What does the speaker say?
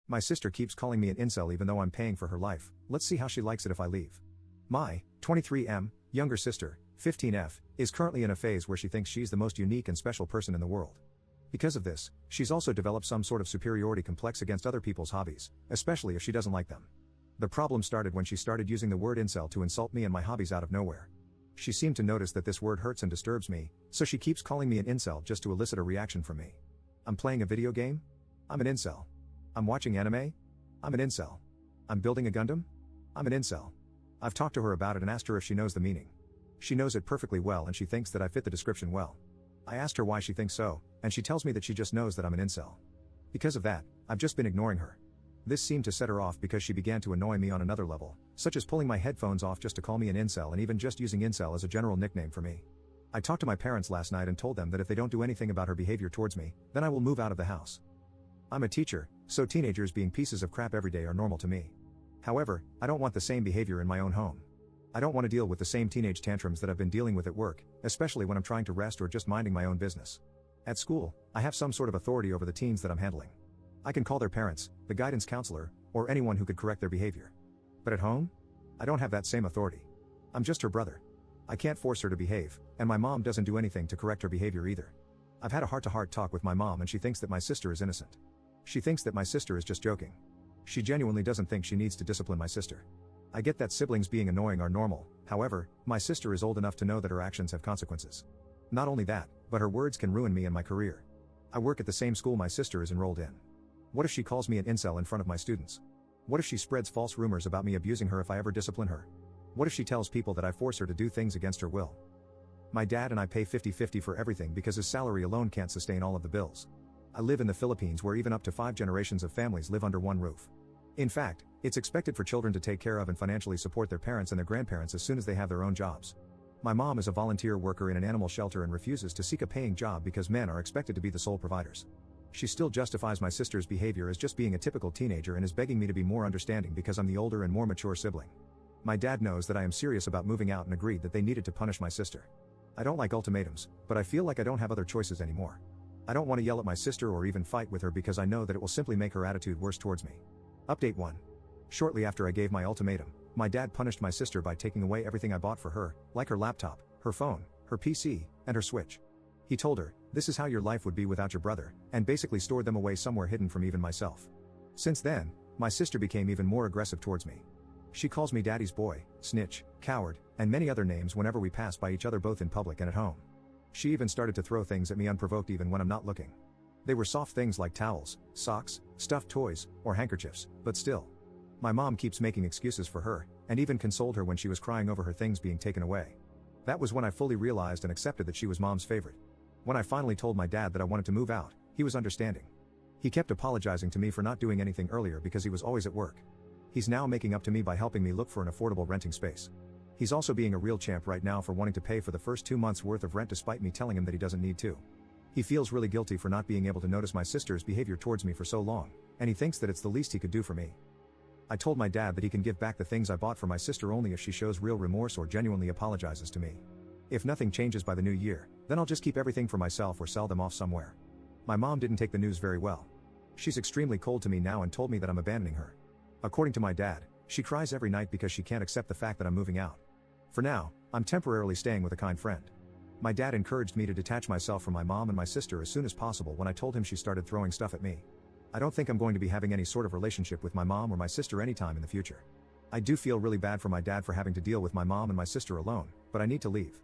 My sister keeps calling me an incel even though I'm paying for her life. Let's see how she likes it if I leave. My 23M younger sister, 15F, is currently in a phase where she thinks she's the most unique and special person in the world. Because of this, she's also developed some sort of superiority complex against other people's hobbies, especially if she doesn't like them. The problem started when she started using the word incel to insult me and my hobbies out of nowhere. She seemed to notice that this word hurts and disturbs me, so she keeps calling me an incel just to elicit a reaction from me. I'm playing a video game? I'm an incel. I'm watching anime? I'm an incel. I'm building a Gundam? I'm an incel. I've talked to her about it and asked her if she knows the meaning. She knows it perfectly well and she thinks that I fit the description well. I asked her why she thinks so, and she tells me that she just knows that I'm an incel. Because of that, I've just been ignoring her. This seemed to set her off because she began to annoy me on another level, such as pulling my headphones off just to call me an incel and even just using incel as a general nickname for me. I talked to my parents last night and told them that if they don't do anything about her behavior towards me, then I will move out of the house. I'm a teacher, so teenagers being pieces of crap every day are normal to me. However, I don't want the same behavior in my own home. I don't want to deal with the same teenage tantrums that I've been dealing with at work, especially when I'm trying to rest or just minding my own business. At school, I have some sort of authority over the teens that I'm handling. I can call their parents, the guidance counselor, or anyone who could correct their behavior. But at home? I don't have that same authority. I'm just her brother. I can't force her to behave, and my mom doesn't do anything to correct her behavior either. I've had a heart-to-heart talk with my mom and she thinks that my sister is innocent. She thinks that my sister is just joking. She genuinely doesn't think she needs to discipline my sister. I get that siblings being annoying are normal, however, my sister is old enough to know that her actions have consequences. Not only that, but her words can ruin me and my career. I work at the same school my sister is enrolled in. What if she calls me an incel in front of my students? What if she spreads false rumors about me abusing her if I ever discipline her? What if she tells people that I force her to do things against her will? My dad and I pay 50-50 for everything because his salary alone can't sustain all of the bills. I live in the Philippines where even up to 5 generations of families live under one roof. In fact, it's expected for children to take care of and financially support their parents and their grandparents as soon as they have their own jobs. My mom is a volunteer worker in an animal shelter and refuses to seek a paying job because men are expected to be the sole providers. She still justifies my sister's behavior as just being a typical teenager and is begging me to be more understanding because I'm the older and more mature sibling. My dad knows that I am serious about moving out and agreed that they needed to punish my sister. I don't like ultimatums, but I feel like I don't have other choices anymore. I don't want to yell at my sister or even fight with her because I know that it will simply make her attitude worse towards me. Update 1. Shortly after I gave my ultimatum, my dad punished my sister by taking away everything I bought for her, like her laptop, her phone, her PC, and her Switch. He told her, "This is how your life would be without your brother," and basically stored them away somewhere hidden from even myself. Since then, my sister became even more aggressive towards me. She calls me daddy's boy, snitch, coward, and many other names whenever we pass by each other both in public and at home. She even started to throw things at me unprovoked even when I'm not looking. They were soft things like towels, socks, stuffed toys, or handkerchiefs, but still. My mom keeps making excuses for her, and even consoled her when she was crying over her things being taken away. That was when I fully realized and accepted that she was mom's favorite. When I finally told my dad that I wanted to move out, he was understanding. He kept apologizing to me for not doing anything earlier because he was always at work. He's now making up to me by helping me look for an affordable renting space. He's also being a real champ right now for wanting to pay for the first 2 months worth of rent despite me telling him that he doesn't need to. He feels really guilty for not being able to notice my sister's behavior towards me for so long, and he thinks that it's the least he could do for me. I told my dad that he can give back the things I bought for my sister only if she shows real remorse or genuinely apologizes to me. If nothing changes by the new year, then I'll just keep everything for myself or sell them off somewhere. My mom didn't take the news very well. She's extremely cold to me now and told me that I'm abandoning her. According to my dad, she cries every night because she can't accept the fact that I'm moving out. For now, I'm temporarily staying with a kind friend. My dad encouraged me to detach myself from my mom and my sister as soon as possible when I told him she started throwing stuff at me. I don't think I'm going to be having any sort of relationship with my mom or my sister anytime in the future. I do feel really bad for my dad for having to deal with my mom and my sister alone, but I need to leave.